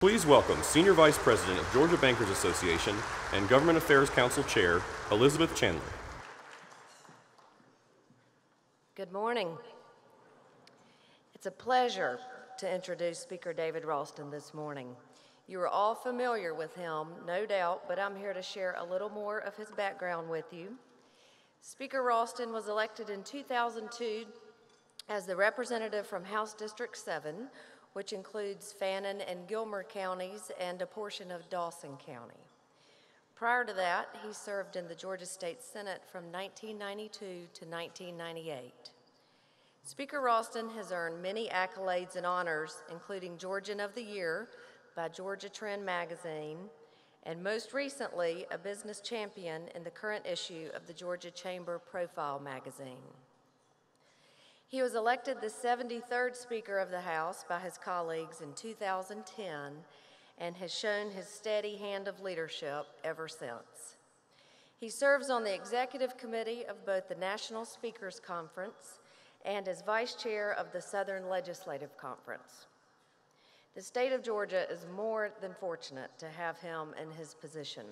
Please welcome Senior Vice President of Georgia Bankers Association and Government Affairs Council Chair, Elizabeth Chandler. Good morning. It's a pleasure to introduce Speaker David Ralston this morning. You are all familiar with him, no doubt, but I'm here to share a little more of his background with you. Speaker Ralston was elected in 2002 as the representative from House District 7, which includes Fannin and Gilmer counties and a portion of Dawson County. Prior to that, he served in the Georgia State Senate from 1992 to 1998. Speaker Ralston has earned many accolades and honors, including Georgian of the Year by Georgia Trend magazine, and most recently, a business champion in the current issue of the Georgia Chamber Profile magazine. He was elected the 73rd Speaker of the House by his colleagues in 2010 and has shown his steady hand of leadership ever since. He serves on the Executive Committee of both the National Speakers Conference and as Vice Chair of the Southern Legislative Conference. The state of Georgia is more than fortunate to have him in his position,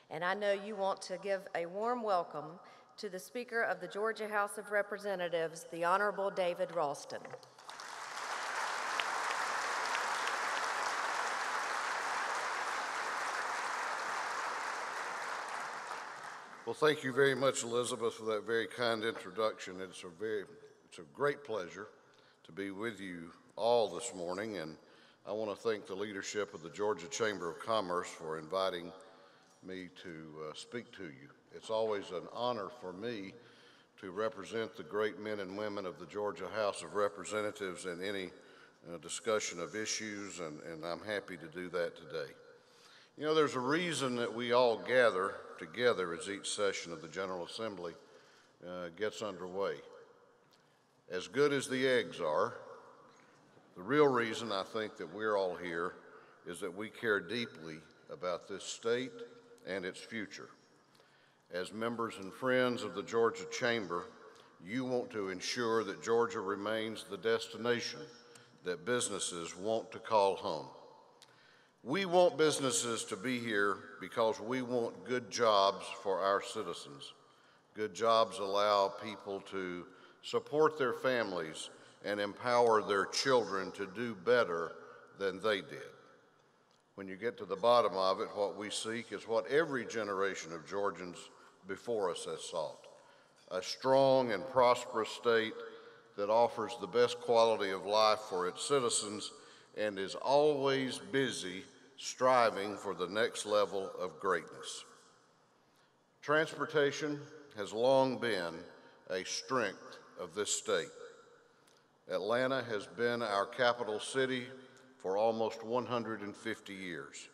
and I know you want to give a warm welcome to the Speaker of the Georgia House of Representatives, the Honorable David Ralston. Well, thank you very much, Elizabeth, for that very kind introduction. It's a great pleasure to be with you all this morning, and I want to thank the leadership of the Georgia Chamber of Commerce for inviting me to speak to you. It's always an honor for me to represent the great men and women of the Georgia House of Representatives in any discussion of issues, and I'm happy to do that today. You know, there's a reason that we all gather together as each session of the General Assembly gets underway. As good as the eggs are, the real reason I think that we're all here is that we care deeply about this state and its future. As members and friends of the Georgia Chamber, you want to ensure that Georgia remains the destination that businesses want to call home. We want businesses to be here because we want good jobs for our citizens. Good jobs allow people to support their families and empower their children to do better than they did. When you get to the bottom of it, what we seek is what every generation of Georgians before us has sought: a strong and prosperous state that offers the best quality of life for its citizens and is always busy striving for the next level of greatness. Transportation has long been a strength of this state. Atlanta has been our capital city for almost 150 years.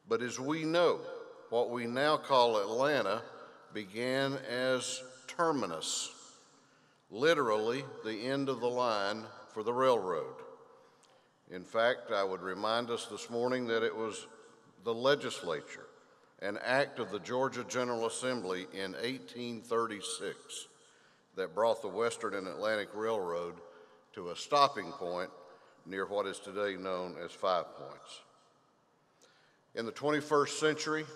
But as we know, what we now call Atlanta began as terminus, literally the end of the line for the railroad. In fact, I would remind us this morning that it was the legislature, an act of the Georgia General Assembly in 1836, that brought the Western and Atlantic Railroad to a stopping point near what is today known as 5 Points. In the 21st century,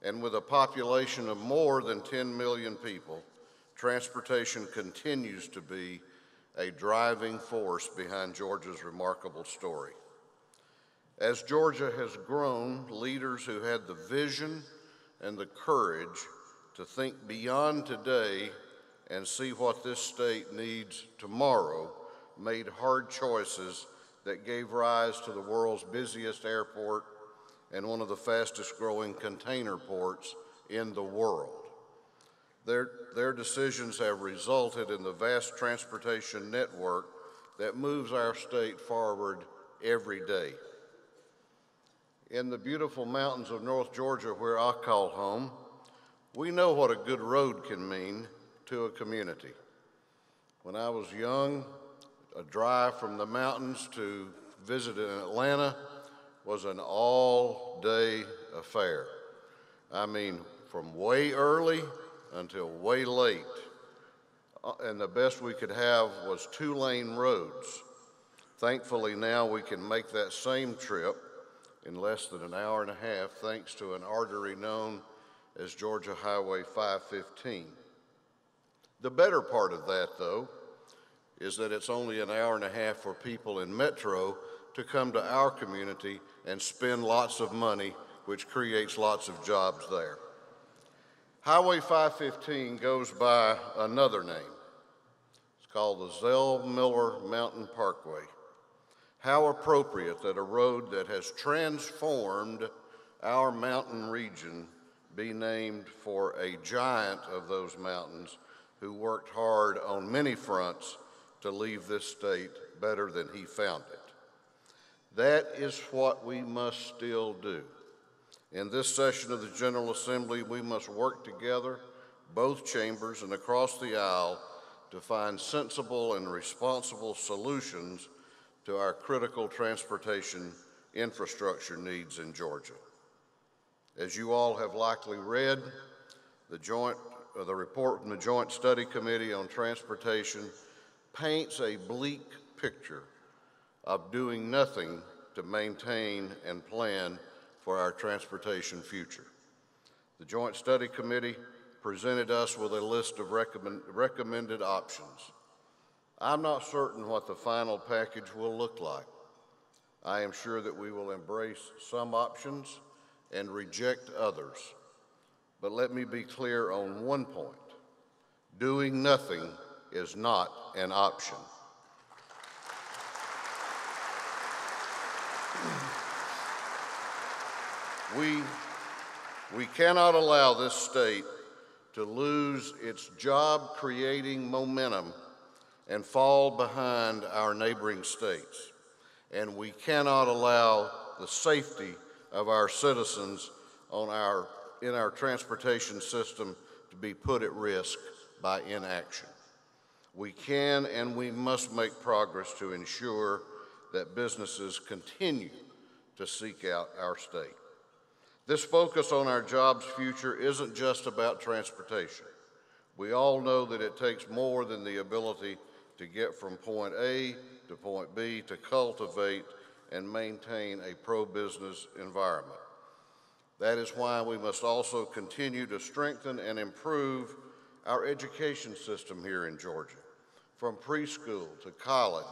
and with a population of more than 10 million people, transportation continues to be a driving force behind Georgia's remarkable story. As Georgia has grown, leaders who had the vision and the courage to think beyond today and see what this state needs tomorrow made hard choices that gave rise to the world's busiest airport and one of the fastest growing container ports in the world. Their decisions have resulted in the vast transportation network that moves our state forward every day. In the beautiful mountains of North Georgia, where I call home, we know what a good road can mean to a community. When I was young, a drive from the mountains to visit in Atlanta was an all-day affair. I mean, from way early until way late. And the best we could have was 2-lane roads. Thankfully, now we can make that same trip in less than an hour and a half thanks to an artery known as Georgia Highway 515. The better part of that, though, is that it's only an hour and a half for people in Metro to come to our community and spend lots of money, which creates lots of jobs there. Highway 515 goes by another name. It's called the Zell Miller Mountain Parkway. How appropriate that a road that has transformed our mountain region be named for a giant of those mountains who worked hard on many fronts to leave this state better than he found it. That is what we must still do. In this session of the General Assembly, we must work together, both chambers and across the aisle, to find sensible and responsible solutions to our critical transportation infrastructure needs in Georgia. As you all have likely read, the report from the Joint Study Committee on Transportation paints a bleak picture of doing nothing to maintain and plan for our transportation future. The Joint Study Committee presented us with a list of recommended options. I'm not certain what the final package will look like. I am sure that we will embrace some options and reject others. But let me be clear on one point. Doing nothing is not an option. We cannot allow this state to lose its job-creating momentum and fall behind our neighboring states. And we cannot allow the safety of our citizens in our transportation system to be put at risk by inaction. We can and we must make progress to ensure that businesses continue to seek out our state. This focus on our jobs' future isn't just about transportation. We all know that it takes more than the ability to get from point A to point B to cultivate and maintain a pro-business environment. That is why we must also continue to strengthen and improve our education system here in Georgia. From preschool to college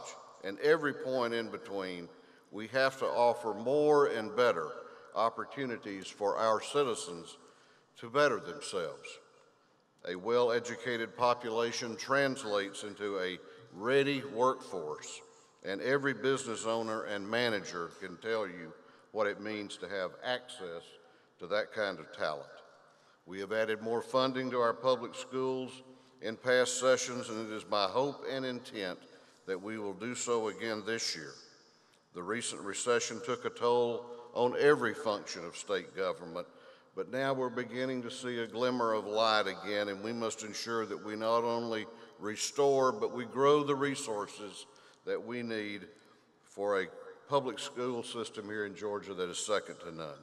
and every point in between, we have to offer more and better opportunities for our citizens to better themselves. A well-educated population translates into a ready workforce, and every business owner and manager can tell you what it means to have access to that kind of talent. We have added more funding to our public schools in past sessions, and it is my hope and intent that we will do so again this year. The recent recession took a toll on every function of state government, but now we're beginning to see a glimmer of light again, and we must ensure that we not only restore, but we grow the resources that we need for a public school system here in Georgia that is second to none.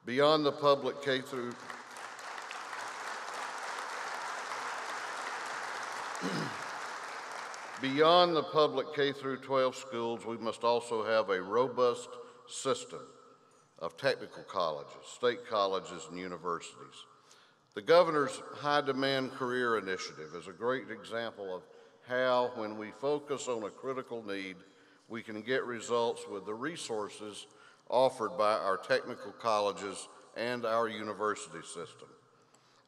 Beyond the public K through Beyond the public K through 12 schools, we must also have a robust system of technical colleges, state colleges, and universities. The governor's High Demand Career Initiative is a great example of how, when we focus on a critical need, we can get results with the resources offered by our technical colleges and our university system.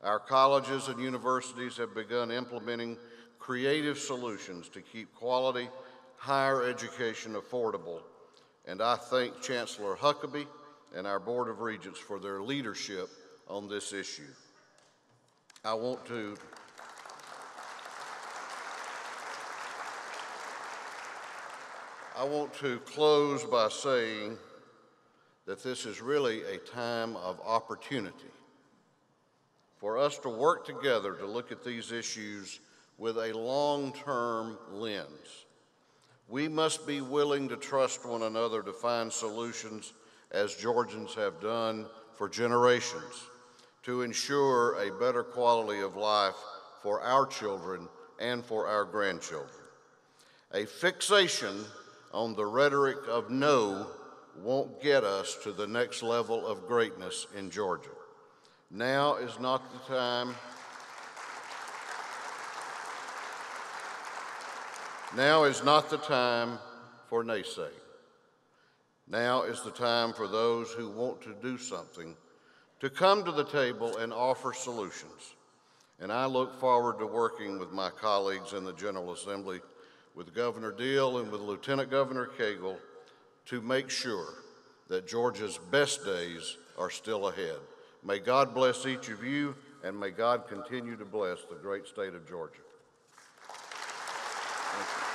Our colleges and universities have begun implementing creative solutions to keep quality higher education affordable, and I thank Chancellor Huckabee and our Board of Regents for their leadership on this issue. I want to close by saying that this is really a time of opportunity for us to work together to look at these issues with a long-term lens. We must be willing to trust one another to find solutions, as Georgians have done for generations, to ensure a better quality of life for our children and for our grandchildren. A fixation on the rhetoric of no won't get us to the next level of greatness in Georgia. Now is not the time. Now is not the time for naysaying. Now is the time for those who want to do something to come to the table and offer solutions. And I look forward to working with my colleagues in the General Assembly, with Governor Deal and with Lieutenant Governor Cagle, to make sure that Georgia's best days are still ahead. May God bless each of you, and may God continue to bless the great state of Georgia. Thank you.